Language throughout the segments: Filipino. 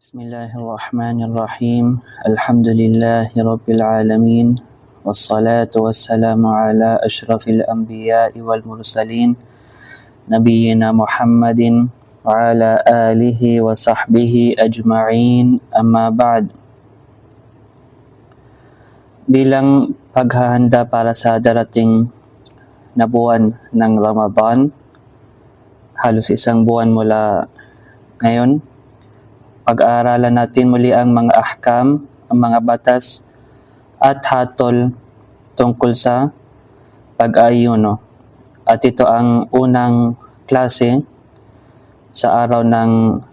بسم الله الرحمن الرحيم الحمد لله رب العالمين والصلاة والسلام على أشرف الأنبياء والمرسلين نبينا محمد وعلى آله وصحبه أجمعين أما بعد. Bilang paghahanda para sa darating na buwan ng Ramadan, halos isang buwan mula ngayon, pag-aaralan natin muli ang mga ahkam, ang mga batas at hatol tungkol sa pag-ayuno. At ito ang unang klase sa araw ng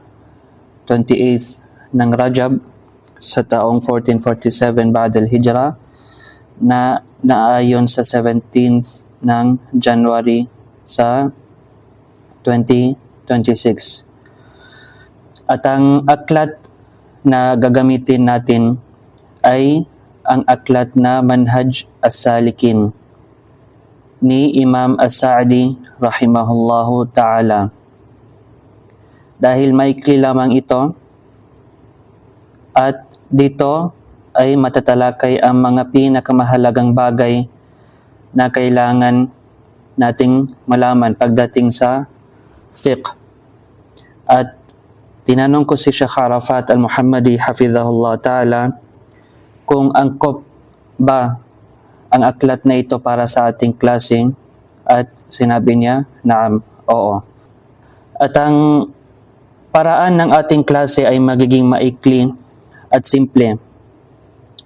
28th ng Rajab sa taong 1447 Ba'd al-Hijra na naayon sa 17th ng January sa 2026. At ang aklat na gagamitin natin ay ang aklat na Manhaj As-Salikin ni Imam As-Sa'di rahimahullahu ta'ala. Dahil maikli lamang ito at dito ay matatalakay ang mga pinakamahalagang bagay na kailangan nating malaman pagdating sa fiqh. At tinanong ko si Sheikh Arafat Al-Muhammadi hafizahullah ta'ala kung angkop ba ang aklat na ito para sa ating klase, at sinabi niya, naam, oo. At ang paraan ng ating klase ay magiging maikli at simple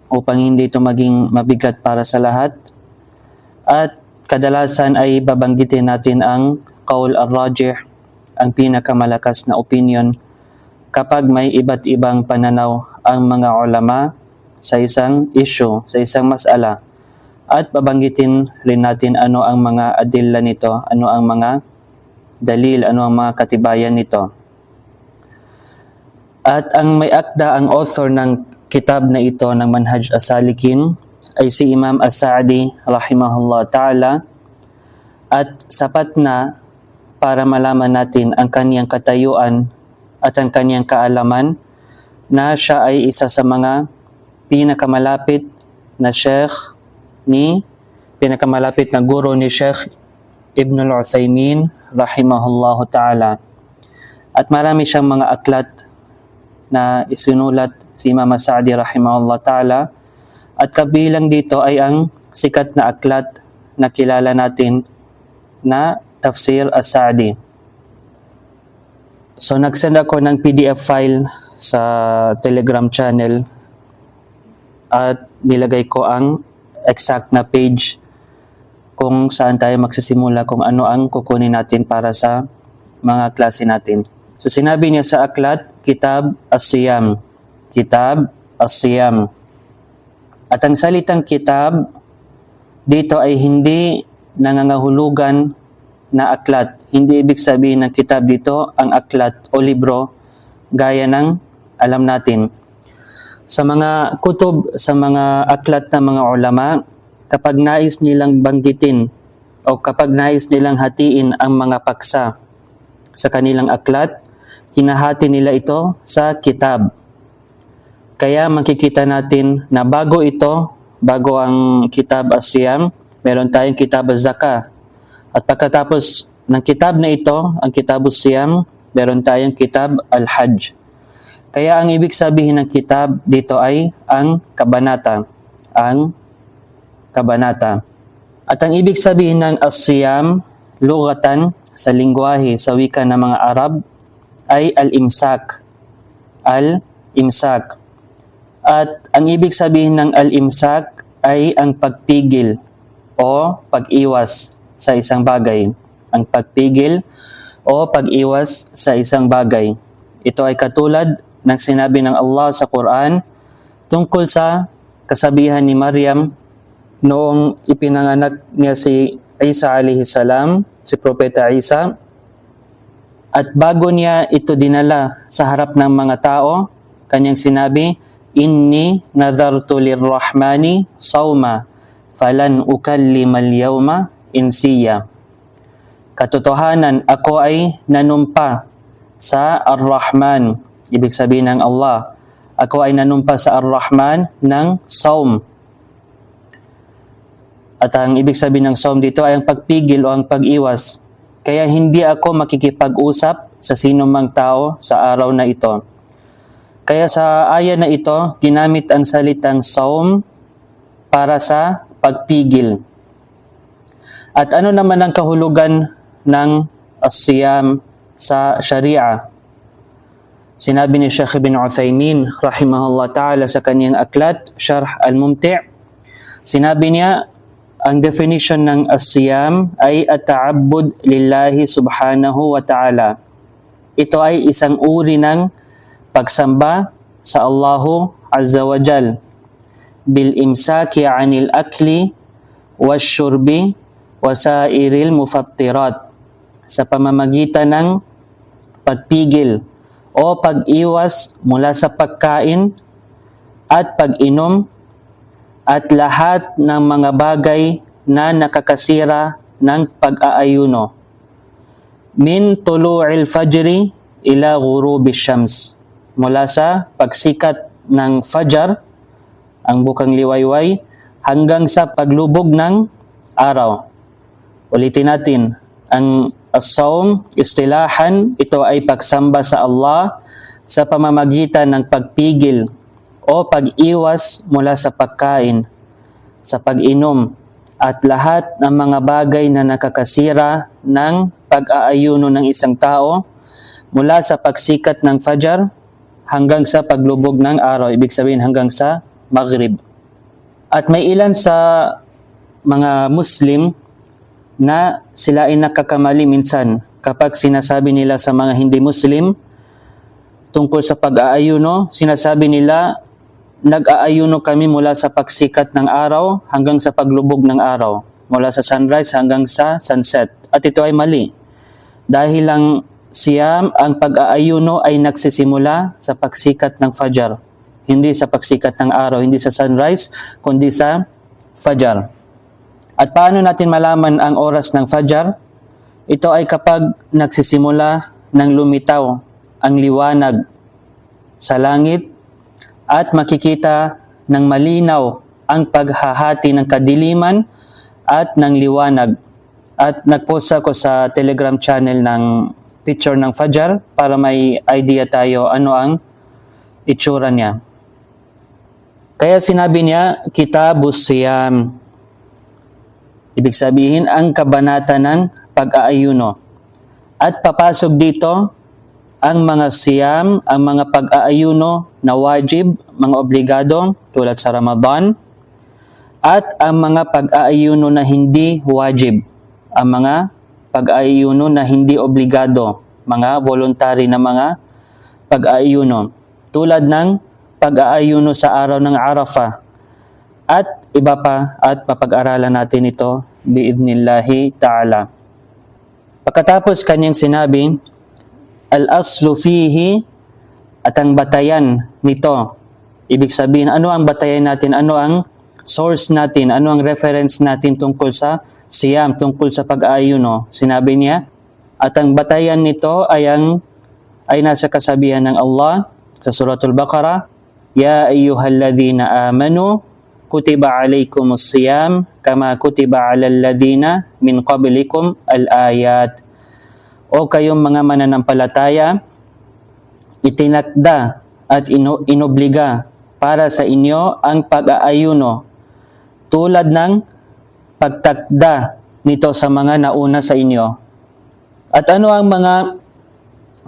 upang hindi ito maging mabigat para sa lahat, at kadalasan ay babanggitin natin ang qaul ar-rajih, ang pinakamalakas na opinion kapag may iba't ibang pananaw ang mga ulama sa isang issue, sa isang mas'ala. At babanggitin rin natin ano ang mga adilla nito, ano ang mga dalil, ano ang mga katibayan nito. At ang may akda, ang author ng kitab na ito ng Manhaj As-Salikin ay si Imam As-Sa'di rahimahullah ta'ala, at sapat na para malaman natin ang kaniyang katayuan at ang kanyang kaalaman na siya ay isa sa mga pinakamalapit na pinakamalapit na guro ni Sheikh Ibn al-Uthaymin rahimahullahu ta'ala. At marami siyang mga aklat na isinulat si Imam As-Sa'di rahimahullah ta'ala, at kabilang dito ay ang sikat na aklat na kilala natin na Tafsir As-Sa'di. So nag-send ako ng PDF file sa Telegram channel at nilagay ko ang exact na page kung saan tayo magsisimula, kung ano ang kukunin natin para sa mga klase natin. So sinabi niya sa aklat, Kitab As-Siyam. Kitab As-Siyam. At ang salitang kitab dito ay hindi nangangahulugan na aklat. Hindi ibig sabihin ng kitab dito ang aklat o libro gaya ng alam natin. Sa mga kutub, sa mga aklat ng mga ulama, kapag nais nilang banggitin o kapag nais nilang hatiin ang mga paksa sa kanilang aklat, hinahati nila ito sa kitab. Kaya makikita natin na bago ang Kitab As-Siyam, meron tayong Kitab Az-Zakah. At pagkatapos ng kitab na ito, ang Kitab As-Siyam, meron tayong Kitab Al-Hajj. Kaya ang ibig sabihin ng kitab dito ay ang kabanata. Ang kabanata. At ang ibig sabihin ng As-Siyam, lugatan, sa lingwahe, sa wika ng mga Arab, ay al-imsak. Al-imsak. At ang ibig sabihin ng al-imsak ay ang pagpigil o pag-iwas sa isang bagay. Ang pagpigil o pag-iwas sa isang bagay. Ito ay katulad ng sinabi ng Allah sa Quran tungkol sa kasabihan ni Maryam noong ipinanganak niya si Isa alayhi salam, si Propeta Isa. At bago niya ito dinala sa harap ng mga tao, kanyang sinabi, Inni nadhartu lirrahmani sawma falan ukallimal yawma insiya. Katotohanan, ako ay nanumpa sa Ar-Rahman Ibig sabihin ng Allah, ako ay nanumpa sa Ar-Rahman ng saum. At ang ibig sabihin ng saum dito ay ang pagpigil o ang pag-iwas. Kaya hindi ako makikipag-usap sa sino mang tao sa araw na ito. Kaya sa aya na ito, ginamit ang salitang saum para sa pagpigil. At ano naman ang kahulugan ng as-siyam sa Sharia? Sinabi ni Sheikh Ibn Uthaymin rahimahullah ta'ala sa kanyang aklat, Sharh al-Mumti', sinabi niya, ang definition ng as-siyam ay at-ta'abbud lillahi subhanahu wa ta'ala. Ito ay isang uri ng pagsamba sa Allahu Azza wa Jal bil imsaki 'anil akli wasyurbi wa sairil mufattirat, sa pamamagitan ng pagpigil o pag-iwas mula sa pagkain at pag-inom at lahat ng mga bagay na nakakasira ng pag-aayuno min tulu'il fajri ila ghurubi syams, mula sa pagsikat ng fajar, ang bukang liwayway, hanggang sa paglubog ng araw. Ulitin natin, ang as-sawm, istilahan, ito ay pagsamba sa Allah sa pamamagitan ng pagpigil o pag-iwas mula sa pagkain, sa pag-inom, at lahat ng mga bagay na nakakasira ng pag-aayuno ng isang tao mula sa pagsikat ng fajar hanggang sa paglubog ng araw, ibig sabihin hanggang sa maghrib. At may ilan sa mga Muslim na sila ay nakakamali minsan kapag sinasabi nila sa mga hindi Muslim tungkol sa pag-aayuno, sinasabi nila, nag-aayuno kami mula sa pagsikat ng araw hanggang sa paglubog ng araw, mula sa sunrise hanggang sa sunset. At ito ay mali. Dahil ang siyam, ang pag-aayuno ay nagsisimula sa pagsikat ng fajar. Hindi sa pagsikat ng araw, hindi sa sunrise, kundi sa fajar. At paano natin malaman ang oras ng fajar? Ito ay kapag nagsisimula ng lumitaw ang liwanag sa langit at makikita ng malinaw ang paghahati ng kadiliman at ng liwanag. At nag-post ako sa Telegram channel ng picture ng fajar para may idea tayo ano ang itsura niya. Kaya sinabi niya, Kitabus Siyam. Ibig sabihin, ang kabanata ng pag-aayuno. At papasok dito ang mga siyam, ang mga pag-aayuno na wajib, mga obligado, tulad sa Ramadan, at ang mga pag-aayuno na hindi wajib, ang mga pag-aayuno na hindi obligado, mga voluntary na mga pag-aayuno, tulad ng pag-aayuno sa araw ng Arafah, at iba pa, at papag-aralan natin ito biidhnillahi ta'ala. Pagkatapos kanyang sinabi, al-aslu fihi, at ang batayan nito. Ibig sabihin, ano ang batayan natin? Ano ang source natin? Ano ang reference natin tungkol sa siyam, tungkol sa pag-aayuno? Sinabi niya, at ang batayan nito ay nasa kasabihan ng Allah sa Suratul Baqarah, Ya ayyuhalladhina amanu, kutiba alaykumus siyam kama kutiba alal ladhina min qablikum al-ayat. O kayong mga mananampalataya, itinakda at inobliga para sa inyo ang pag-aayuno tulad ng pagtakda nito sa mga nauna sa inyo. At ano ang mga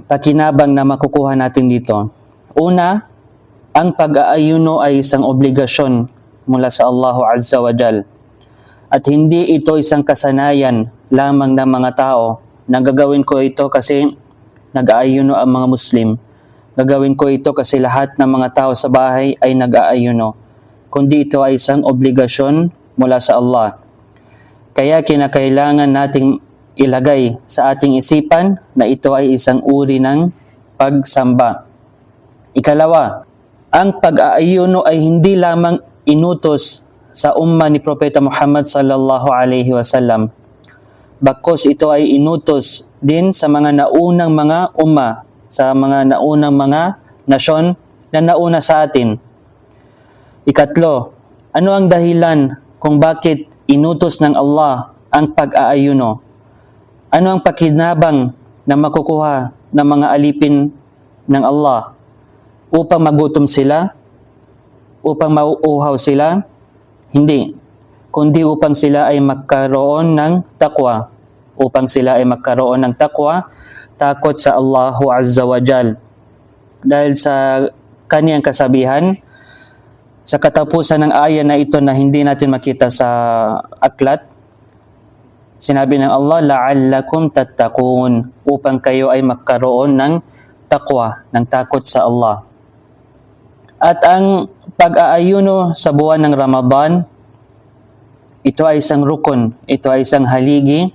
pakinabang na makukuha natin dito? Una, ang pag-aayuno ay isang obligasyon mula sa Allahu Azza wa Jal. At hindi ito isang kasanayan lamang ng mga tao na gagawin ko ito kasi nag-aayuno ang mga Muslim. Gagawin ko ito kasi lahat ng mga tao sa bahay ay nag-aayuno. Kundi ito ay isang obligasyon mula sa Allah. Kaya kinakailangan nating ilagay sa ating isipan na ito ay isang uri ng pagsamba. Ikalawa, ang pag-aayuno ay hindi lamang inutos sa umma ni Propeta Muhammad sallallahu alaihi wasallam. Bakos ito ay inutos din sa mga naunang mga umma, sa mga naunang mga nasyon na nauna sa atin. Ikatlo, ano ang dahilan kung bakit inutos ng Allah ang pag-aayuno? Ano ang pakinabang na makukuha ng mga alipin ng Allah? Upang magutom sila? Upang mauuhaw sila? Hindi. Kundi upang sila ay magkaroon ng taqwa. Upang sila ay magkaroon ng taqwa, takot sa Allahu Azza wa Jal. Dahil sa kaniyang kasabihan, sa katapusan ng aya na ito na hindi natin makita sa aklat, sinabi ng Allah, la'allakum tattaqun, upang kayo ay magkaroon ng taqwa, ng takot sa Allah. At ang pag-aayuno sa buwan ng Ramadan, ito ay isang rukun, ito ay isang haligi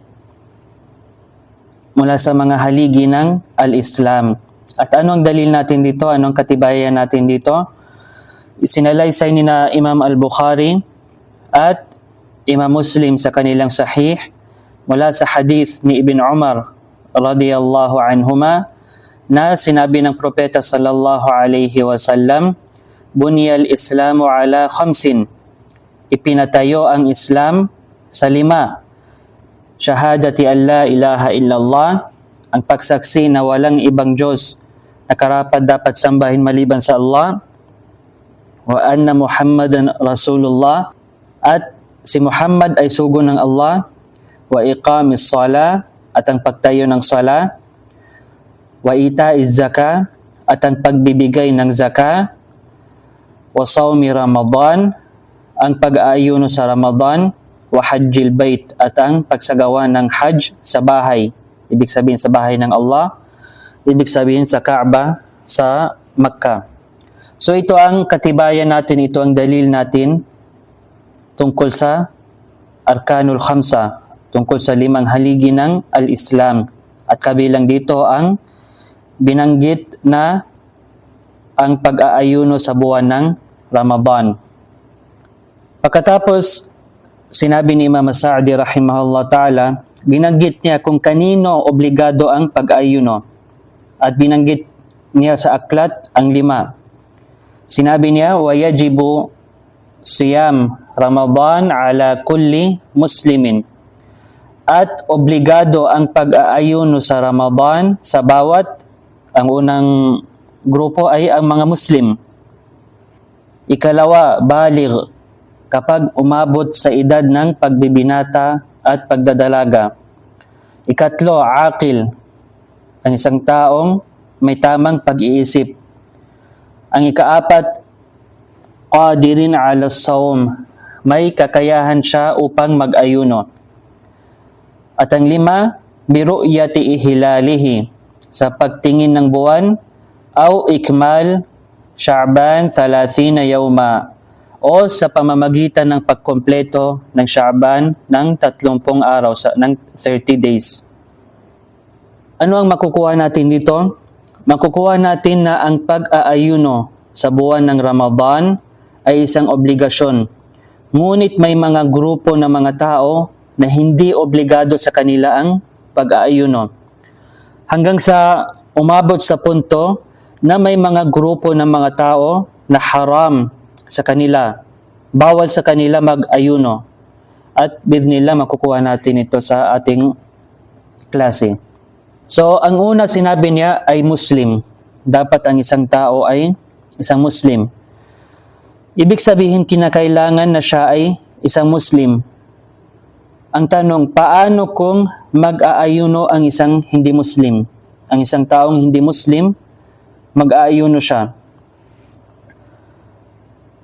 mula sa mga haligi ng al-Islam. At ano ang dalil natin dito? Anong katibayan natin dito? Isinalaysay ni na Imam al-Bukhari at Imam Muslim sa kanilang sahih mula sa hadith ni Ibn Umar radiyallahu anhuma na sinabi ng propeta sallallahu alaihi wasallam, bunyal islamu ala khamsin, ipinatayo ang Islam sa 5. Shahadati an la ilaha illallah, ang pagsaksi na walang ibang Diyos na karapat dapat sambahin maliban sa Allah, wa anna Muhammadan Rasulullah, at si Muhammad ay sugo ng Allah, wa iqamis sala, at ang pagtayo ng sala, wa ita'iz zaka, at ang pagbibigay ng zaka, wa sawmi Ramadan, ang pag-aayuno sa Ramadan, wa hajjil bait, at ang pagsagawa ng hajj sa bahay, ibig sabihin sa bahay ng Allah, ibig sabihin sa Kaaba sa Makkah. So ito ang katibayan natin, ito ang dalil natin tungkol sa Arkanul Khamsa, tungkol sa 5 haligi ng al-Islam. At kabilang dito ang binanggit na ang pag-aayuno sa buwan ng Ramadan. Pagkatapos, sinabi ni Imam Sa'di rahimahullah ta'ala, binanggit niya kung kanino obligado ang pag-aayuno. At binanggit niya sa aklat ang 5. Sinabi niya, wa yajibu siyam Ramadan ala kulli muslimin. At obligado ang pag-aayuno sa Ramadan sa bawat, ang unang grupo ay ang mga Muslim. Ikalawa, baligh, kapag umabot sa edad ng pagbibinata at pagdadalaga. Ikatlo, aqil, ang isang taong may tamang pag-iisip. Ang ikaapat, qadirin ala sawm, may kakayahan siya upang mag-ayuno. At ang 5, biru'yati hilalihi, sa pagtingin ng buwan, aw ikmal Sha'ban 30 yawma, o sa pamamagitan ng pagkompleto ng Sha'ban ng 30 araw, ng 30 days. Ano ang makukuha natin dito? Makukuha natin na ang pag-aayuno sa buwan ng Ramadan ay isang obligasyon. Ngunit may mga grupo ng mga tao na hindi obligado sa kanila ang pag-aayuno. Hanggang sa umabot sa punto na may mga grupo ng mga tao na haram sa kanila, bawal sa kanila mag-ayuno. At bidnillah makukuha natin ito sa ating klase. So, ang una sinabi niya ay Muslim. Dapat ang isang tao ay isang Muslim. Ibig sabihin, kinakailangan na siya ay isang Muslim. Ang tanong, paano kung mag-aayuno ang isang hindi Muslim? Ang isang taong hindi Muslim, mag-aayuno siya.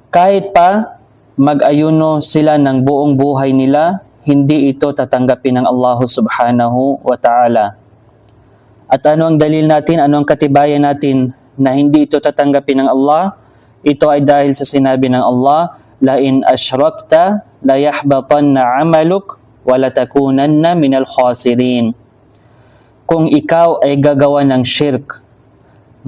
Kahit pa mag-ayuno sila ng buong buhay nila, hindi ito tatanggapin ng Allah subhanahu wa ta'ala. At ano ang dalil natin, ano ang katibayan natin na hindi ito tatanggapin ng Allah? Ito ay dahil sa sinabi ng Allah, la in ashrakta la yahbatanna amaluk wa la takunanna minal khasirin. Kung ikaw ay gagawa ng shirk,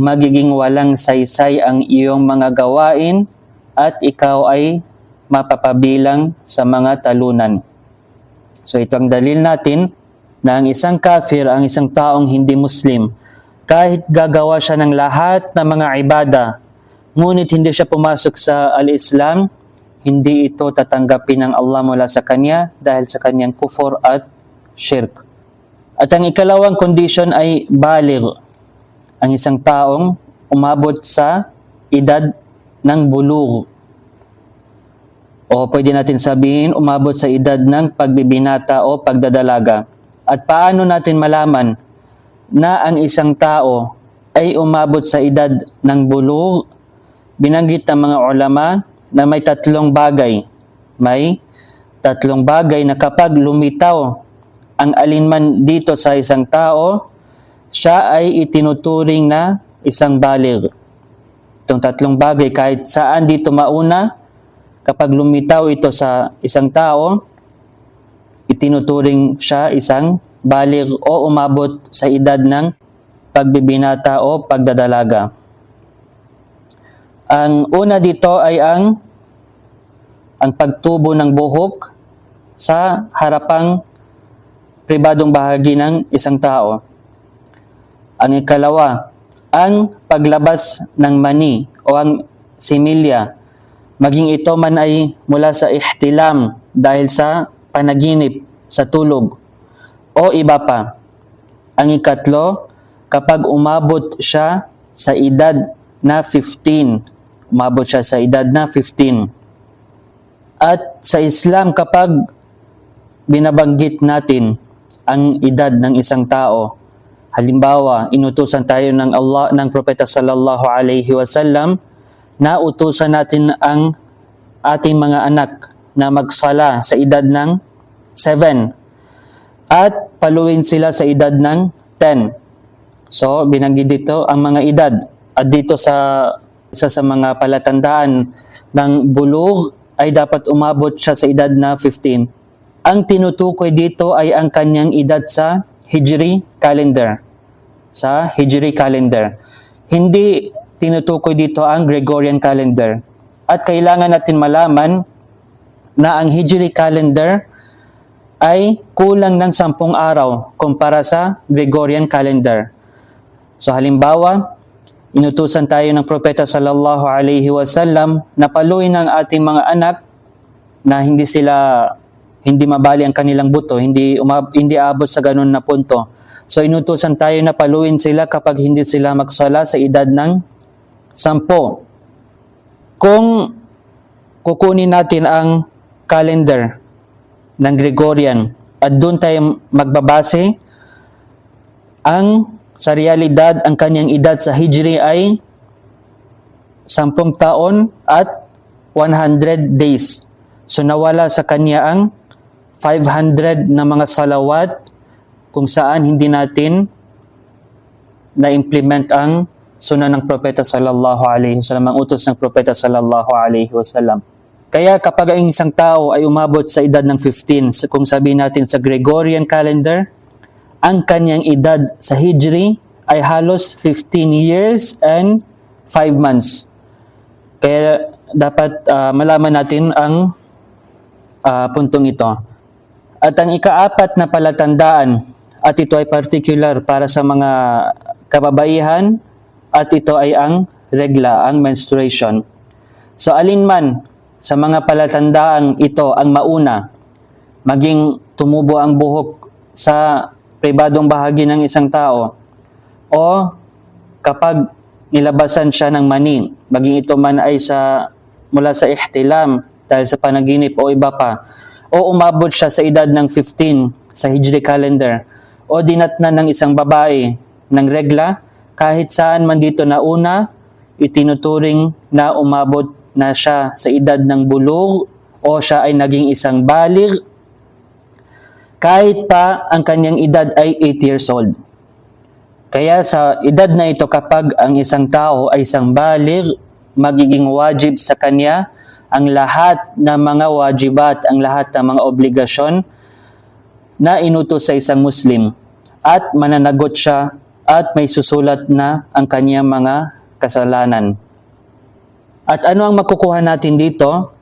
magiging walang saysay ang iyong mga gawain at ikaw ay mapapabilang sa mga talunan. So ito ang dalil natin na ang isang kafir, ang isang taong hindi Muslim, kahit gagawa siya ng lahat ng mga ibada, ngunit hindi siya pumasok sa al-Islam, hindi ito tatanggapin ng Allah mula sa kanya dahil sa kanyang kufur at shirk. At ang ikalawang condition ay baligh, ang isang taong umabot sa edad ng bulugh. O pwede natin sabihin, umabot sa edad ng pagbibinata o pagdadalaga. At paano natin malaman na ang isang tao ay umabot sa edad ng bulugh? Binanggit ng mga ulama na may tatlong bagay. May tatlong bagay na kapag lumitaw ang alinman dito sa isang tao, siya ay itinuturing na isang baligh. Itong tatlong bagay, kahit saan dito mauna, kapag lumitaw ito sa isang tao, itinuturing siya isang baligh o umabot sa edad ng pagbibinata o pagdadalaga. Ang una dito ay ang pagtubo ng buhok sa harapang pribadong bahagi ng isang tao. Ang ikalawa, ang paglabas ng mani o ang similya, maging ito man ay mula sa ihtilam dahil sa panaginip, sa tulog, o iba pa. Ang ikatlo, kapag umabot siya sa edad na 15. Umabot siya sa edad na 15. At sa Islam, kapag binabanggit natin ang edad ng isang tao, halimbawa, inutusan tayo ng Allah, ng Propeta sallallahu alaihi wasallam, na utusan natin ang ating mga anak na magsala sa edad ng 7 at paluin sila sa edad ng 10. So, binanggit dito ang mga edad. At dito sa isa sa mga palatandaan ng bulugh ay dapat umabot siya sa edad na 15. Ang tinutukoy dito ay ang kanyang edad sa Hijri calendar. Sa Hijri calendar. Hindi tinutukoy dito ang Gregorian calendar. At kailangan natin malaman na ang Hijri calendar ay kulang ng 10 araw kumpara sa Gregorian calendar. So halimbawa, inutusan tayo ng Propeta sallallahu alaihi wasallam na paluin ang ating mga anak na hindi mabali ang kanilang buto, hindi abot sa ganun na punto. So inutusan tayo na paluin sila kapag hindi sila magsala sa edad ng 10. Kung kukunin natin ang calendar ng Gregorian at doon tayo magbabase, sa realidad, ang kanyang edad sa Hijri ay 10 taon at 100 days. So nawala sa kanya ang 500 na mga salawat kung saan hindi natin na-implement ang sunan ng Propeta sallallahu alaihi wasallam, ang utos ng Propeta sallallahu alaihi wasallam. Kaya kapag ang isang tao ay umabot sa edad ng 15, kung sabihin natin sa Gregorian calendar, ang kanyang edad sa Hijri ay halos 15 years and 5 months. Kaya dapat malaman natin ang puntong ito. At ang ikaapat na palatandaan, at ito ay particular para sa mga kababaihan, at ito ay ang regla, ang menstruation. So alinman sa mga palatandaang ito ang mauna, maging tumubo ang buhok sa pribadong bahagi ng isang tao, o kapag nilabasan siya ng mani, maging ito man ay mula sa ihtilam dahil sa panaginip o iba pa, o umabot siya sa edad ng 15 sa Hijri calendar, o dinatnan ng isang babae ng regla, kahit saan man dito nauna, itinuturing na umabot na siya sa edad ng bulugh o siya ay naging isang baligh, kahit pa ang kanyang edad ay 8 years old. Kaya sa edad na ito, kapag ang isang tao ay isang baligh, magiging wajib sa kanya ang lahat ng mga wajibat, ang lahat ng mga obligasyon na inutos sa isang Muslim, at mananagot siya at may susulat na ang kanyang mga kasalanan. At ano ang makukuha natin dito?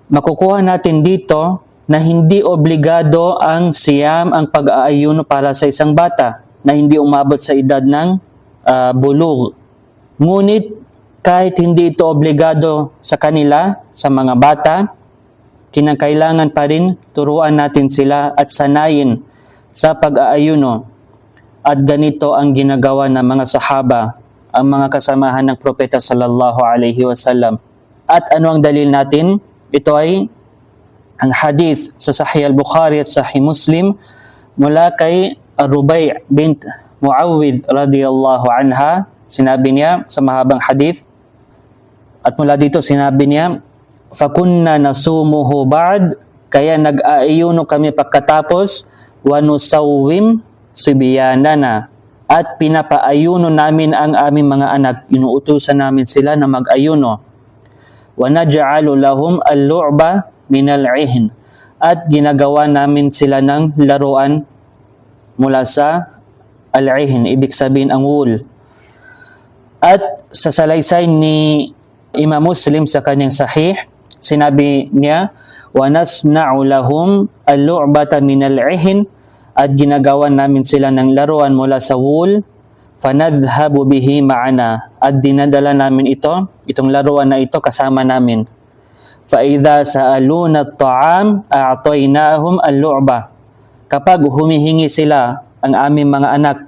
Makukuha natin dito na hindi obligado ang siyam, ang pag-aayuno para sa isang bata. na hindi umabot sa edad ng bulugh. Ngunit kahit hindi ito obligado sa kanila, sa mga bata, kinakailangan pa rin turuan natin sila at sanayin sa pag-aayuno. At ganito ang ginagawa ng mga sahaba, ang mga kasamahan ng propeta sallallahu alaihi wasallam. At ano ang dalil natin? Ito ay ang hadith sa Sahih al-Bukhari at Sahih Muslim mula kay Rubai' bint Muawwidh radiyallahu anha. Sinabi niya sa mahabang hadith, at mula dito sinabi niya, "Fakunna nasumuhu ba'd," kaya nag-aayuno kami pagkatapos, "wa nusawwim sibyanana," at pinapaayuno namin ang aming mga anak, inuutusan namin sila na mag-ayuno. "Wa naj'alu lahum al-lu'ba min al-'ihn," at ginagawa namin sila ng laruan mula sa al-'ihn, ibig sabihin ang wool. At sa salaysay ni Imam Muslim sa kanyang sahih, sinabi niya, "Wa nasna'u lahum al-lu'bata min al-'ihn," at ginagawa namin sila ng laruan mula sa wool, "fanadhhabu bihi ma'ana," at dinadala namin itong laruan na ito kasama namin. "Fa idza sa'aluna at-ta'am a'tainahum al-lu'ba," kapag humihingi sila, ang aming mga anak,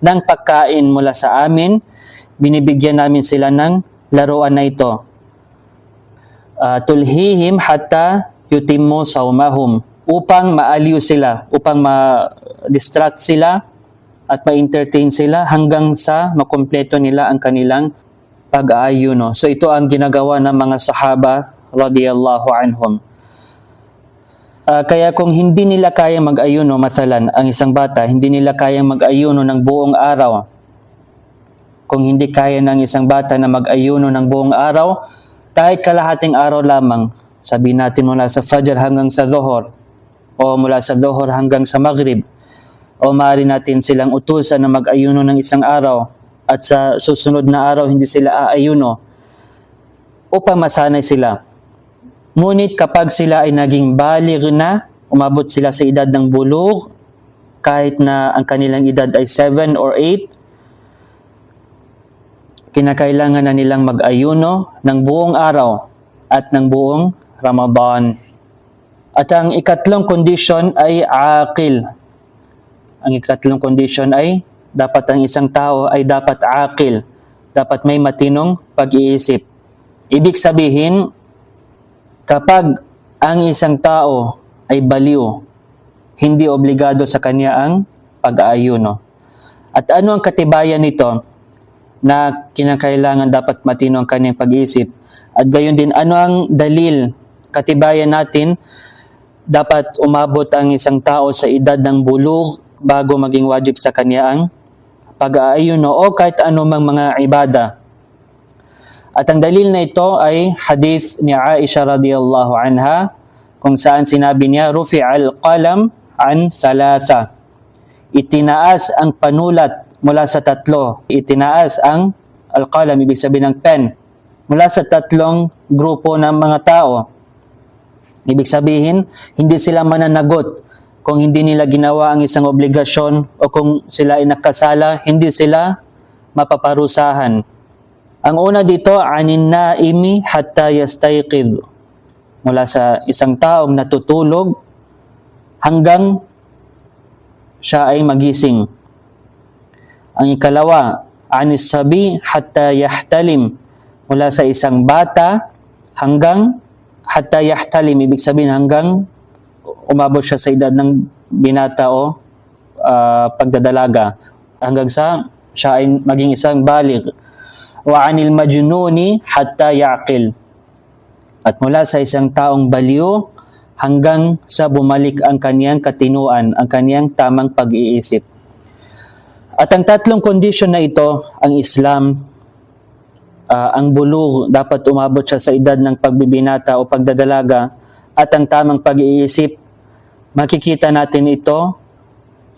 ng pagkain mula sa amin, binibigyan namin sila ng laruan na ito. "Tulhihim hatta yutimmu sawmahum," upang maaliw sila, upang ma-distract sila at ma-entertain sila hanggang sa makumpleto nila ang kanilang pag-aayuno. So ito ang ginagawa ng mga sahaba radiyallahu anhum. Kaya kung hindi nila kayang mag-ayuno, masalan, ang isang bata, hindi nila kayang mag-ayuno ng buong araw. Kung hindi kaya ng isang bata na mag-ayuno ng buong araw, kahit kalahating araw lamang, sabihin natin mula sa Fajr hanggang sa Dhuhr, o mula sa Dhuhr hanggang sa Maghrib, o maaari natin silang utusan na mag-ayuno ng isang araw, at sa susunod na araw hindi sila aayuno, upang masanay sila. Ngunit kapag sila ay naging baligh na, umabot sila sa edad ng bulugh, kahit na ang kanilang edad ay 7 or 8, kinakailangan na nilang mag-ayuno ng buong araw at ng buong Ramadan. At ang ikatlong condition ay aqil. Ang ikatlong condition ay dapat ang isang tao ay dapat aqil, dapat may matinong pag-iisip. Ibig sabihin, kapag ang isang tao ay baliw, hindi obligado sa kanya ang pag-aayuno. At ano ang katibayan nito na kinakailangan dapat matino ang kanyang pag-iisip? At gayon din, ano ang dalil, katibayan natin, dapat umabot ang isang tao sa edad ng bulugh bago maging wajib sa kanya ang pag-aayuno o kahit anumang mga ibada. At ang dalil na ito ay hadith ni Aisha radiyallahu anha, kung saan sinabi niya, "Rufi'al qalam an thalatha." Itinaas ang panulat mula sa tatlo. Itinaas ang al-qalam, ibig sabihin ng pen, mula sa tatlong grupo ng mga tao. Ibig sabihin, hindi sila mananagot kung hindi nila ginawa ang isang obligasyon, o kung sila ay nakasala, hindi sila mapaparusahan. Ang una dito, anin naimi hatta yastayqidh, mula sa isang taong natutulog hanggang siya ay magising. Ang ikalawa, anis sabi hatta yahtalim, mula sa isang bata hanggang hatta yahtalim, ibig sabihin hanggang umabot siya sa edad ng binata o pagdadalaga, hanggang sa siya ay maging isang baligh. Wa anil majnuni hatta yaqil, at mula sa isang taong baliw hanggang sa bumalik ang kaniyang katinuan, ang kaniyang tamang pag-iisip. At ang tatlong condition na ito, ang Islam, ang bulugh, dapat umabot siya sa edad ng pagbibinata o pagdadalaga, at ang tamang pag-iisip, makikita natin ito,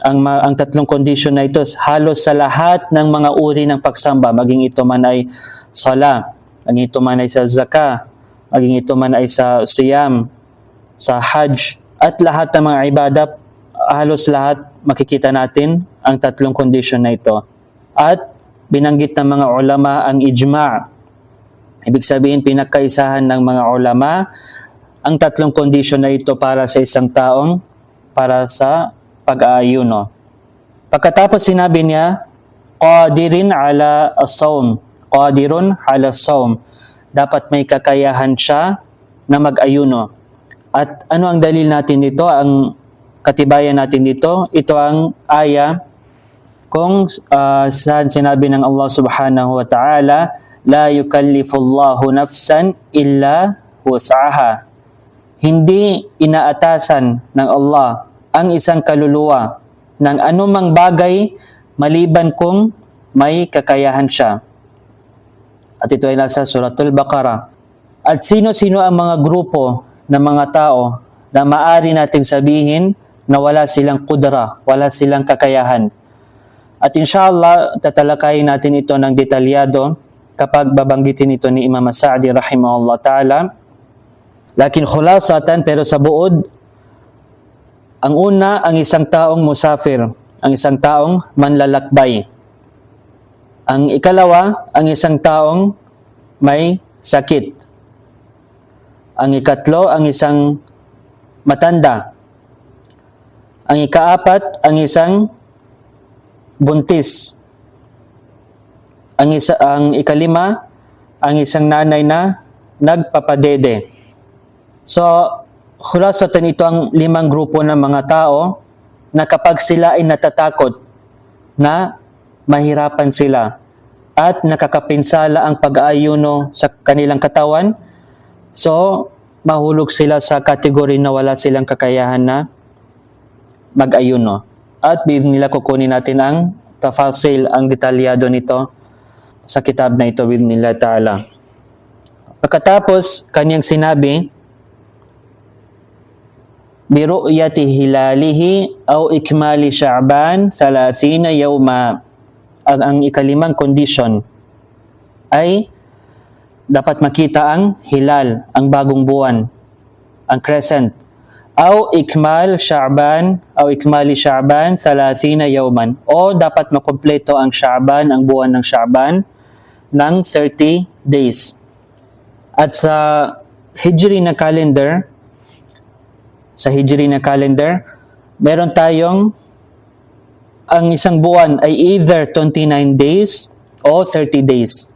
ang tatlong condition na ito, halos sa lahat ng mga uri ng pagsamba, maging ito man ay sala, maging ito man ay sa zakah, maging ito man ay sa siyam, sa hajj, at lahat ng mga ibadah, halos lahat makikita natin ang tatlong kondisyon na ito. At binanggit ng mga ulama ang ijma'. Ibig sabihin, pinagkaisahan ng mga ulama ang tatlong kondisyon na ito para sa isang taong para sa pag-aayuno. Pagkatapos sinabi niya, qadirun ala as-sawm. Qadirun ala as-sawm. Dapat may kakayahan siya na mag-ayuno. At ano ang dalil natin dito? Ang katibayan natin dito, ito ang aya kung saan sinabi ng Allah subhanahu wa ta'ala, la yukallifullahu nafsan illa wus'aha. Hindi inaatasan ng Allah ang isang kaluluwa ng anumang bagay maliban kung may kakayahan siya. At ito ay nasa Suratul Baqarah. At sino-sino ang mga grupo ng mga tao na maaari nating sabihin na wala silang kudra, wala silang kakayahan. At inshallah, tatalakayin natin ito ng detalyado kapag babanggitin ito ni Imam Sa'di rahimahullah ta'ala. Lakin khulasatan, pero sa buod, ang una, ang isang taong musafir, ang isang taong manlalakbay. Ang ikalawa, ang isang taong may sakit. Ang ikatlo, ang isang matanda. Ang ikaapat, ang isang buntis. Ang ikalima, ang isang nanay na nagpapadede. So, khulasatan ito ang 5 grupo ng mga tao na kapag sila ay natatakot na mahirapan sila at nakakapinsala ang pag-aayuno sa kanilang katawan, so mahulog sila sa kategory na wala silang kakayahan na mag-ayuno. At nila kukunin natin ang tafasil, ang detalyado nito sa kitab na ito nila ta'ala. Pagkatapos, kanyang sinabi, biru'yati hilalihi aw ikmali Sha'ban 30 yawma. Ang ikalimang kondisyon ay dapat makita ang hilal, ang bagong buwan, ang crescent. Aw ikmali Sha'ban 30 yawman. O dapat makumpleto ang Sha'ban, ang buwan ng Sha'ban, ng 30 days. At sa Hijri na calendar, meron tayong ang isang buwan ay either 29 days o 30 days.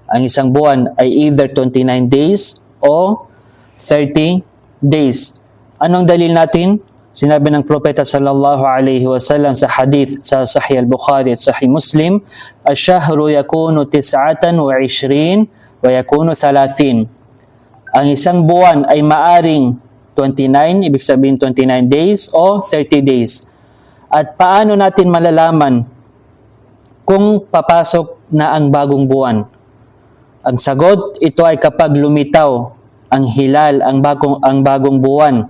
Ang isang buwan ay either 29 days o 30 days. Anong dalil natin? Sinabi ng Propeta sallallahu alaihi wasallam sa hadith sa Sahih al-Bukhari at Sahih Muslim, "Ash-shahru yakunu 29 wa yakunu 30." Ang isang buwan ay maaring 29, ibig sabihin 29 days o 30 days. At paano natin malalaman kung papasok na ang bagong buwan? Ang sagot, ito ay kapag lumitaw ang hilal, ang bagong buwan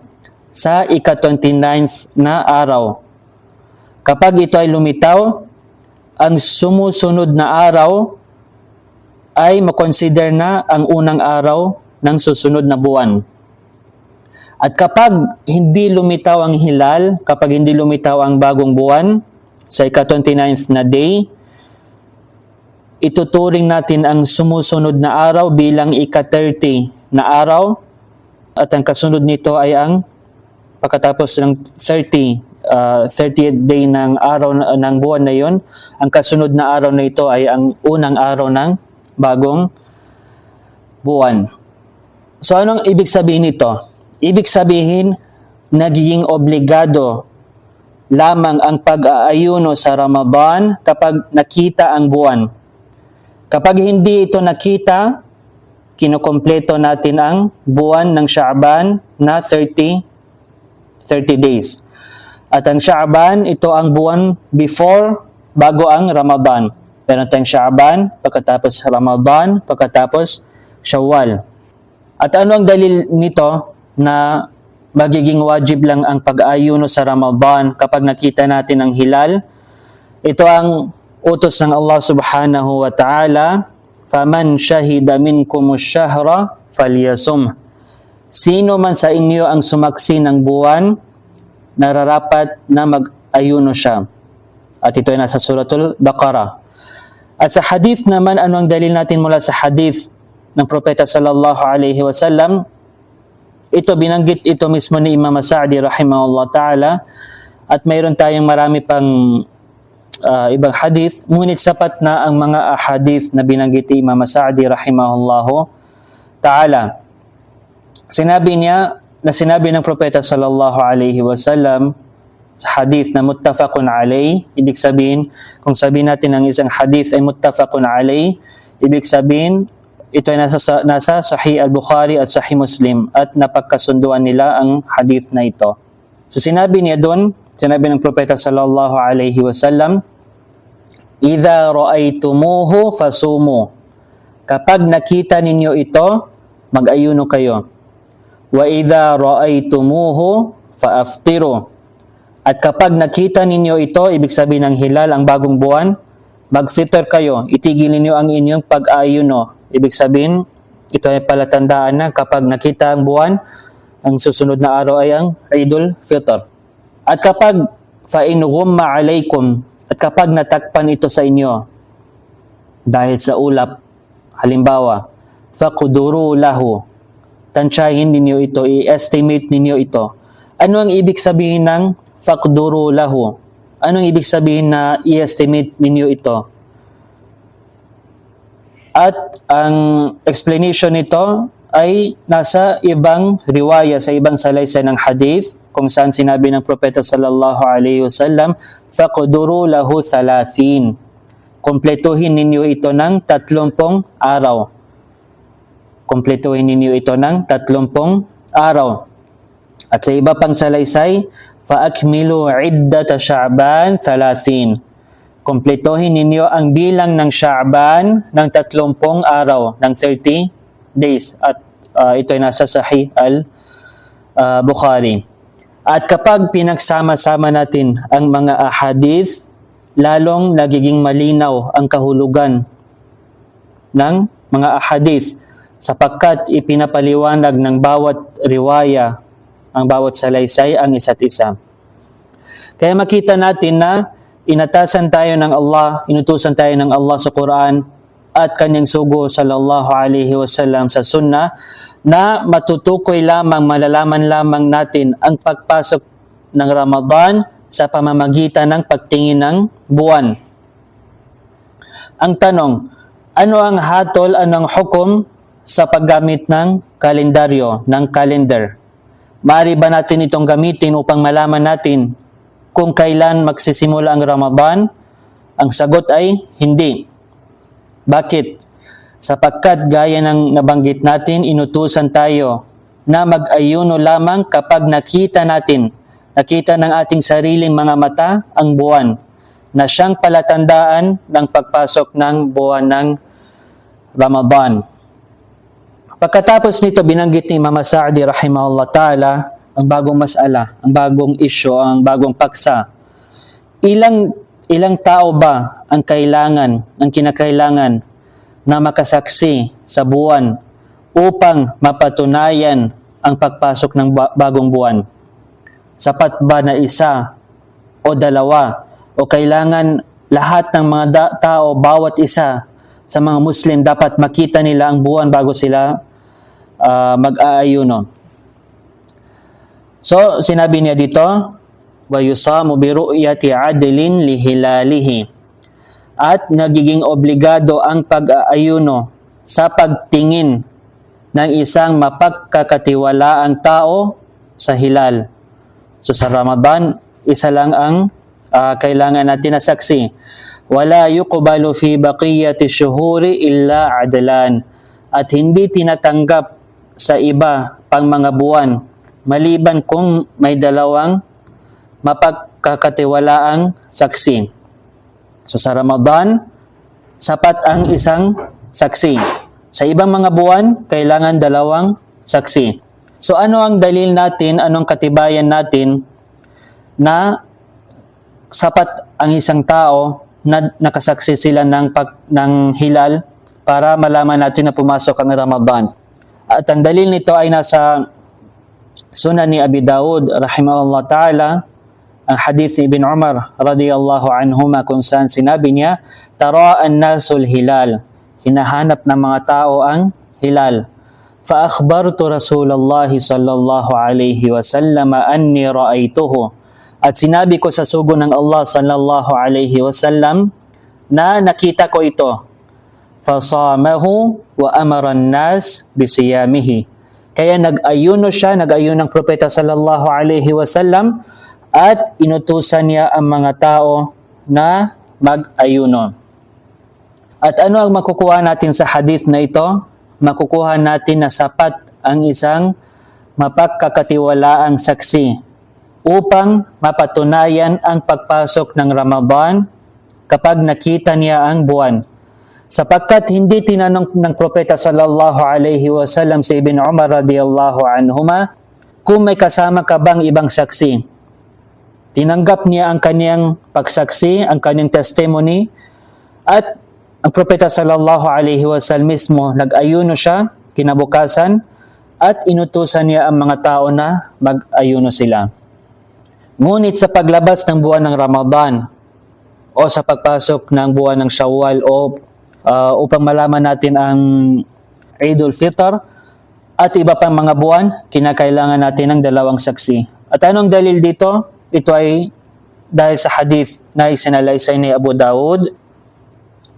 sa ika-29th na araw. Kapag ito ay lumitaw, ang sumusunod na araw ay makonsider na ang unang araw ng susunod na buwan. At kapag hindi lumitaw ang hilal, kapag hindi lumitaw ang bagong buwan sa ika-29th na day, ituturing natin ang sumusunod na araw bilang ika-30 na araw, at ang kasunod nito ay ang pagkatapos ng 30th day ng araw ng buwan na yon, ang kasunod na araw na ito ay ang unang araw ng bagong buwan. So anong ibig sabihin nito? Ibig sabihin, nagiging obligado lamang ang pag-aayuno sa Ramadan kapag nakita ang buwan. Kapag hindi ito nakita, kinukompleto natin ang buwan ng Sha'ban na 30 days. At ang Sha'ban, ito ang buwan bago ang Ramadan. Meron tayong Sha'ban, pagkatapos Ramadan, pagkatapos Shawwal. At ano ang dalil nito na magiging wajib lang ang pag-ayuno sa Ramadan kapag nakita natin ang hilal? Ito ang utos ng Allah subhanahu wa ta'ala, "Faman shahida minkumus shahra falyasum." Sino man sa inyo ang sumaksi ng buwan, nararapat na mag-ayuno siya. At ito ay nasa Suratul Baqarah. At sa hadith naman, ano ang dalil natin mula sa hadith ng Propeta sallallahu alaihi wasallam? Ito, binanggit ito mismo ni Imam Sa'di rahimahullah ta'ala, at mayroon tayong marami pang ibang hadith, ngunit sapat na ang mga ahadith na binanggit ni Imam Sa'di rahimahullah ta'ala. Sinabi ng Propeta sallallahu alaihi wasallam sa hadith na muttafaqun alayh, ibig sabihin, kung sabihin natin ang isang hadith ay muttafaqun alayh, ibig sabihin, ito ay nasa Sahih al-Bukhari at Sahih Muslim at napagkasunduan nila ang hadith na ito. So sinabi niya doon, sinabi ng Propeta sallallahu alaihi wasallam, "Idza ra'aytumuhu fasumu." Kapag nakita ninyo ito, mag-ayuno kayo. "Wa idza ra'aytumuhu faaftiru." At kapag nakita ninyo ito, ibig sabihin ng hilal, ang bagong buwan, mag-fitr kayo, itigil ninyo ang inyong pag-ayuno. Ibig sabihin, ito ay palatandaan na kapag nakita ang buwan, ang susunod na araw ay ang Eidul Fitr. At kapag fa'in ghumma alaykum, at kapag natakpan ito sa inyo, dahil sa ulap, halimbawa, faqduru lahu, tansyahin ninyo ito, i-estimate ninyo ito. Ano ang ibig sabihin ng faqduru lahu? Anong ibig sabihin na i-estimate ninyo ito? At ang explanation nito ay nasa ibang riwaya, sa ibang salaysay ng hadith, kung saan sinabi ng Propeta sallallahu alaihi wasallam, faqduru lahu 30. Kompletuhin ninyo ito ng 30 araw. Kompletuhin ninyo ito ng 30 araw. At sa iba pang salaysay, فَأَكْمِلُوا عِدَّةَ شَعْبَانَ 30. Kompletohin ninyo ang bilang ng Sha'ban ng 30 araw, ng 30 days. At ito ay nasa Sahih al-Bukhari. At kapag pinagsama-sama natin ang mga ahadith, lalong nagiging malinaw ang kahulugan ng mga ahadith, sapagkat ipinapaliwanag ng bawat riwaya, ang bawat salaysay ang isa't isa. Kaya makita natin na inatasan tayo ng Allah, inutusan tayo ng Allah sa Quran at kanyang sugo sallallahu alaihi wasallam sa sunnah na matutukoy lamang, malalaman lamang natin ang pagpasok ng Ramadan sa pamamagitan ng pagtingin ng buwan. Ang tanong, ano ang hatol, anong hukom sa paggamit ng kalendaryo, ng calendar? Maaari ba natin itong gamitin upang malaman natin kung kailan magsisimula ang Ramadan? Ang sagot ay hindi. Bakit? Sapagkat gaya ng nabanggit natin, inutusan tayo na mag-ayuno lamang kapag nakita ng ating sariling mga mata ang buwan na siyang palatandaan ng pagpasok ng buwan ng Ramadan. Pagkatapos nito, binanggit ni Imam Sa'di rahimahullah ta'ala ang bagong mas'ala, ang bagong issue, ang bagong paksa. Ilang tao ba ang kinakailangan na makasaksi sa buwan upang mapatunayan ang pagpasok ng bagong buwan? Sapat ba na isa o dalawa? O kailangan lahat ng mga tao, bawat isa sa mga Muslim, dapat makita nila ang buwan bago sila mag-aayuno? So, sinabi niya dito, وَيُصَامُ بِرُؤْيَةِ عَدْلٍ لِهِلَالِهِ. At nagiging obligado ang pag-aayuno sa pagtingin ng isang mapagkakatiwalaang tao sa hilal. So sa Ramadan, isa lang ang kailangan natin na saksi. وَلَا يُقْبَلُ فِي بَقِيَّةِ الشُّهُورِ إِلَّا عَدْلًا. At hindi tinatanggap sa iba pang mga buwan, maliban kung may dalawang mapagkakatiwalaang saksi. So sa Ramadan, sapat ang isang saksi. Sa ibang mga buwan, kailangan dalawang saksi. So ano ang dalil natin, anong katibayan natin na sapat ang isang tao na nakasaksi sila ng hilal para malaman natin na pumasok ang Ramadan? At ang dalil nito ay nasa Sunan ni Abi Dawud rahimahullah ta'ala ang hadith ni Ibn Umar radiyallahu anhuma kung saan sinabi niya, "Tara an-nasul hilal." Hinahanap ng mga tao ang hilal. Fa akhbartu Rasulullah sallallahu alaihi wasallam anni ra'aituhu. At sinabi ko sa sugo ng Allah sallallahu alaihi wasallam na nakita ko ito. Fasamahu wa amara an-nas bisiyamihi. Kaya nag-ayuno siya, nag-ayuno ng propeta sallallahu alaihi wasallam at inutusan niya ang mga tao na mag-ayuno. At ano ang makukuha natin sa hadith na ito? Makukuha natin na sapat ang isang mapagkakatiwalaang saksi upang mapatunayan ang pagpasok ng Ramadan kapag nakita niya ang buwan. Sapagkat hindi tinanong ng propeta sallallahu alaihi wasallam si Ibn Umar radiyallahu anhuma kung may kasama ka bang ibang saksi. Tinanggap niya ang kanyang pagsaksi, ang kanyang testimony, at ang propeta sallallahu alaihi wasallam mismo nag-ayuno siya kinabukasan at inutusan niya ang mga tao na mag-ayuno sila. Ngunit sa paglabas ng buwan ng Ramadan o sa pagpasok ng buwan ng Shawwal o upang malaman natin ang Eidul Fitr at iba pang mga buwan, kinakailangan natin ng dalawang saksi. At anong dalil dito? Ito ay dahil sa hadith na isinalaysay ni Abu Dawud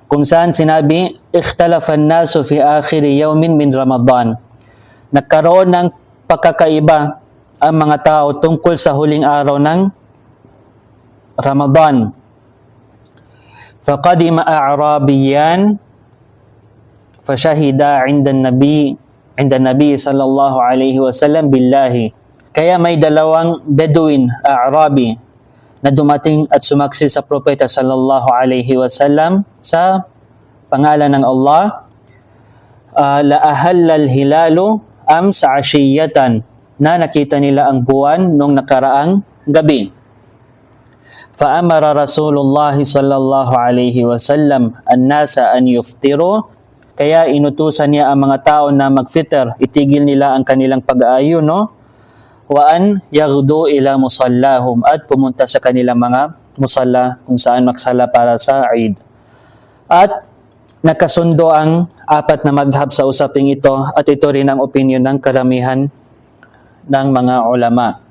kung saan sinabi, "Ikhtalafa an-nasu fi akhiri yawmin min Ramadan." Nagkaroon ng pagkakaiba ang mga tao tungkol sa huling araw ng Ramadan. فَقَدِمَ أَعْرَابِيًّا فَشَهِدَ عِنْدَ النَّبِيِّ صلى الله عليه وسلم بِاللَّهِ. Kaya may dalawang Bedouin, Arabi, na dumating at sumaksi sa propeta sallallahu alaihi wasallam sa pangalan ng Allah, la ahalla al-hilalu amsa ashiyatan, na nakita nila ang buwan nung nakaraang gabi. Fa amara Rasulullah sallallahu alaihi wasallam an-nasa an yuftiru, kaya inutusan niya ang mga tao na magfitr, itigil nila ang kanilang pag-aayuno, wa an yaghdu ila musallahum, at pumunta sa kanilang mga musalla kung saan magsala para sa Eid. At nakasundo ang apat na madhab sa usaping ito, at ito rin ang opinion ng karamihan ng mga ulama.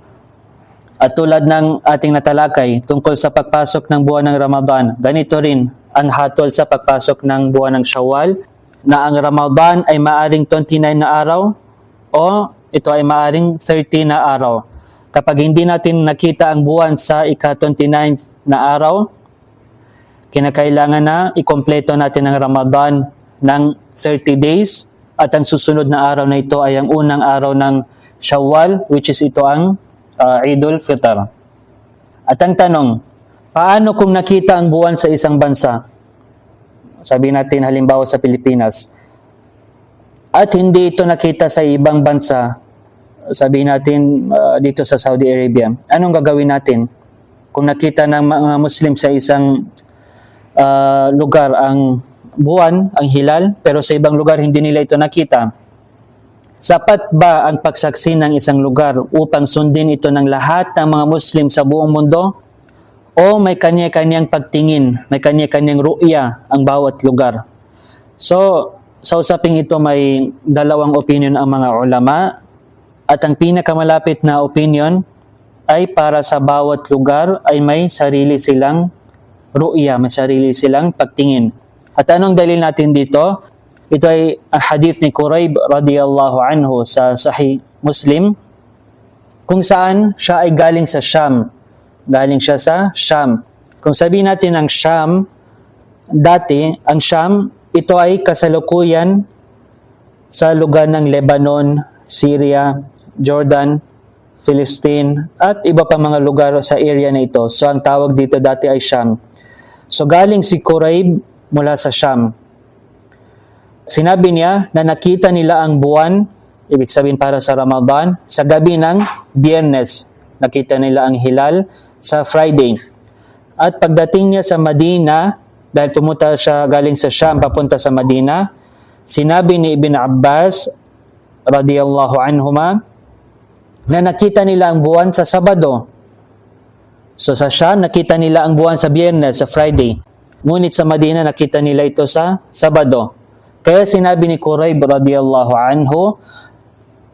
At tulad ng ating natalakay tungkol sa pagpasok ng buwan ng Ramadan, ganito rin ang hatol sa pagpasok ng buwan ng Shawwal, na ang Ramadan ay maaring 29 na araw o ito ay maaring 30 na araw. Kapag hindi natin nakita ang buwan sa ika-29 na araw, kinakailangan na ikumpleto natin ang Ramadan ng 30 days, at ang susunod na araw na ito ay ang unang araw ng Shawwal, which is ito ang Eidul Fitr. At ang tanong, paano kung nakita ang buwan sa isang bansa? Sabi natin halimbawa sa Pilipinas, at hindi ito nakita sa ibang bansa, sabi natin dito sa Saudi Arabia, anong gagawin natin? Kung nakita ng mga Muslim sa isang lugar ang buwan, ang hilal, pero sa ibang lugar hindi nila ito nakita, sapat ba ang pagsaksi ng isang lugar upang sundin ito ng lahat ng mga Muslim sa buong mundo? O may kanya-kanyang pagtingin, may kanya-kanyang ru'ya ang bawat lugar? So, sa usaping ito may dalawang opinion ang mga ulama, at ang pinakamalapit na opinion ay para sa bawat lugar ay may sarili silang ru'ya, may sarili silang pagtingin. At anong dalil natin dito? Ito ay ang hadith ni Quraib radiyallahu anhu sa Sahih Muslim, kung saan siya ay galing sa Sham. Galing siya sa Sham. Kung sabihin natin ang Sham, dati, ang Sham, ito ay kasalukuyan sa lugar ng Lebanon, Syria, Jordan, Philistine, at iba pa mga lugar sa area na ito. So ang tawag dito dati ay Sham. So galing si Quraib mula sa Sham. Sinabi niya na nakita nila ang buwan, ibig sabihin para sa Ramadan, sa gabi ng Biyernes. Nakita nila ang hilal sa Friday. At pagdating niya sa Madina, dahil pumunta siya galing sa Sham papunta sa Madina, sinabi ni Ibn Abbas radiyallahu anhuma na nakita nila ang buwan sa Sabado. So sa Sham, nakita nila ang buwan sa Biyernes, sa Friday. Ngunit sa Madina, nakita nila ito sa Sabado. Kaya sinabi ni Quraib radiyallahu anhu,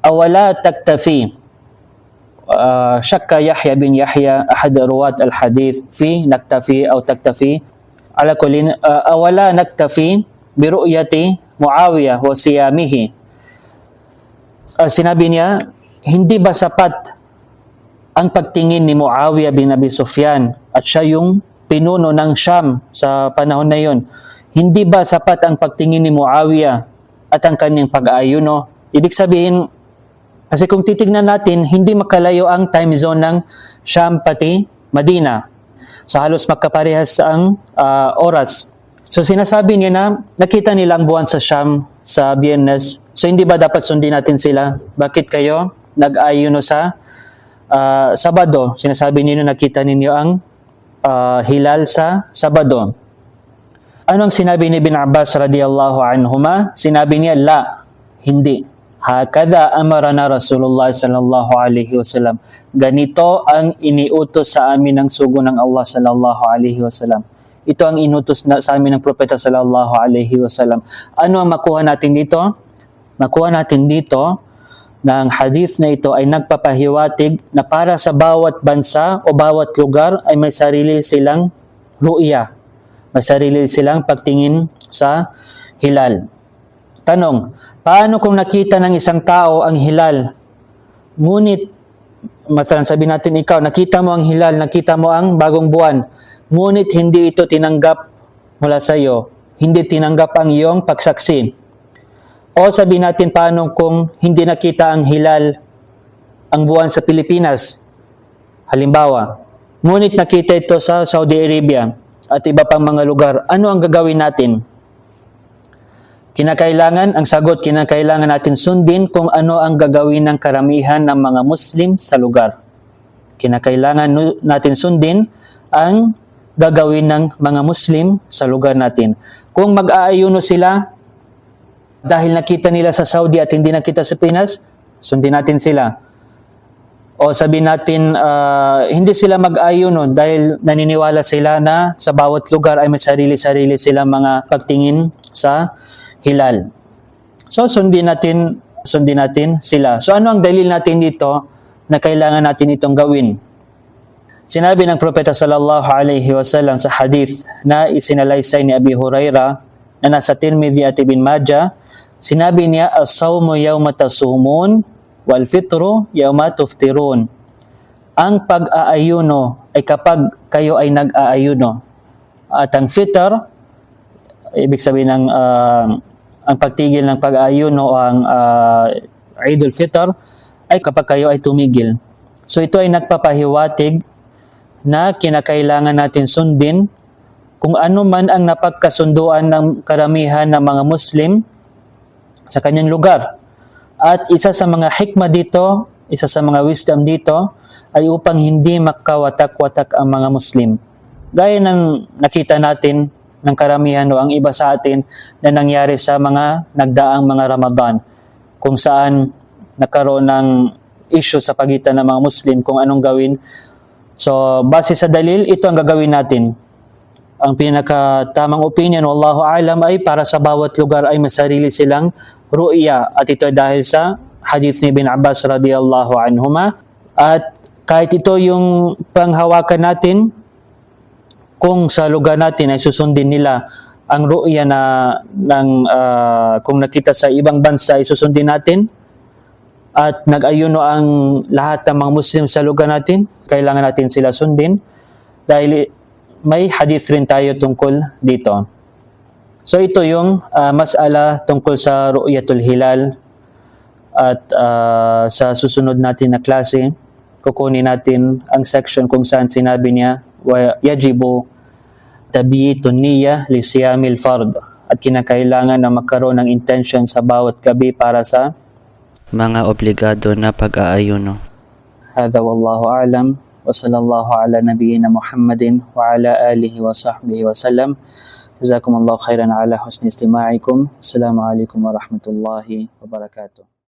awala taktafi. Shakka Yahya bin Yahya, ahad ruwat al-hadith, fi naktafi o taktafi. Ala kulin, awala naktafi biru'yati Muawiyah wa siyamihi. Sinabi niya, hindi ba sapat ang pagtingin ni Muawiyah bin Abi Sufyan at siya yung pinuno ng Sham sa panahon na yon? Hindi ba sapat ang pagtingin ni Muawiyah at ang kanyang pag-aayuno? Ibig sabihin, kasi kung titignan natin, hindi makalayo ang time zone ng Sham pati Madina. So halos magkaparehas ang oras. So sinasabi niya na nakita nila ang buwan sa Sham sa Biyernes. So hindi ba dapat sundin natin sila? Bakit kayo nag-ayuno sa Sabado? Sinasabi niyo nakita ninyo ang hilal sa Sabado. Ano ang sinabi ni Ibn Abbas radiyallahu anhuma? Sinabi niya, la, hindi. Hakadha amarana Rasulullah sallallahu alaihi wasallam. Ganito ang iniutos sa amin ng sugo ng Allah sallallahu alaihi wasallam. Ito ang inutos sa amin ng propeta sallallahu alaihi wasallam. Ano ang makuha natin dito? Makuha natin dito na ang hadith na ito ay nagpapahiwatig na para sa bawat bansa o bawat lugar ay may sarili silang ru'ya. May sarili silang pagtingin sa hilal. Tanong, paano kung nakita ng isang tao ang hilal? Ngunit, masalan sabi natin ikaw, nakita mo ang hilal, nakita mo ang bagong buwan, ngunit hindi ito tinanggap mula sa iyo, hindi tinanggap ang iyong pagsaksi. O sabi natin paano kung hindi nakita ang hilal, ang buwan sa Pilipinas, halimbawa, ngunit nakita ito sa Saudi Arabia at iba pang mga lugar, ano ang gagawin natin? Kinakailangan, ang sagot, kinakailangan natin sundin kung ano ang gagawin ng karamihan ng mga Muslim sa lugar. Kinakailangan natin sundin ang gagawin ng mga Muslim sa lugar natin. Kung mag-aayuno sila dahil nakita nila sa Saudi at hindi nakita sa Pinas, sundin natin sila. O sabihin natin, hindi sila mag-ayuno dahil naniniwala sila na sa bawat lugar ay may sarili-sarili silang mga pagtingin sa hilal. So sundin natin sila. So ano ang dalil natin dito na kailangan natin itong gawin? Sinabi ng propeta sallallahu alaihi wasallam sa hadith na isinalaysay ni Abi Huraira na nasa Tirmidhi at Ibn Majah, sinabi niya, as-sawmu yawma tasumun wal fitru yawma tuftirun. Ang pag-aayuno ay kapag kayo ay nag-aayuno. At ang fitr, ibig sabihin ng ang pagtigil ng pag-aayuno o ang Eidul Fitr ay kapag kayo ay tumigil. So ito ay nagpapahiwatig na kinakailangan natin sundin kung ano man ang napagkasunduan ng karamihan ng mga Muslim sa kanyang lugar. At isa sa mga hikmah dito, isa sa mga wisdom dito, ay upang hindi makawatak-watak ang mga Muslim. Gaya ng nakita natin ng karamihan o ang iba sa atin na nangyari sa mga nagdaang mga Ramadan, kung saan nagkaroon ng issue sa pagitan ng mga Muslim kung anong gawin. So, base sa dalil, ito ang gagawin natin. Ang pinakatamang opinion, wallahu a'lam, ay para sa bawat lugar ay may sarili silang ru'ya. At ito ay dahil sa hadith ni Ibn Abbas radiyallahu anhuma. At kahit ito yung panghawakan natin, kung sa lugar natin ay susundin nila ang ru'ya na kung nakita sa ibang bansa ay susundin natin, at nag-ayuno ang lahat ng mga Muslim sa lugar natin, kailangan natin sila sundin dahil may hadith rin tayo tungkol dito. So ito yung mas'ala tungkol sa ru'yatul hilal. At sa susunod natin na klase, kukunin natin ang section kung saan sinabi niya wa yajibu tabyitun niyya li siyamil fard, at kinakailangan na magkaroon ng intention sa bawat gabi para sa mga obligado na pag-aayuno. Hadha wallahu a'lam wa sallallahu ala nabiyyina Muhammadin wa ala alihi wa sahbihi wa sallam. Jazakumullahu khairan ala husni istima'ikum. Assalamu alaikum warahmatullahi wabarakatuh.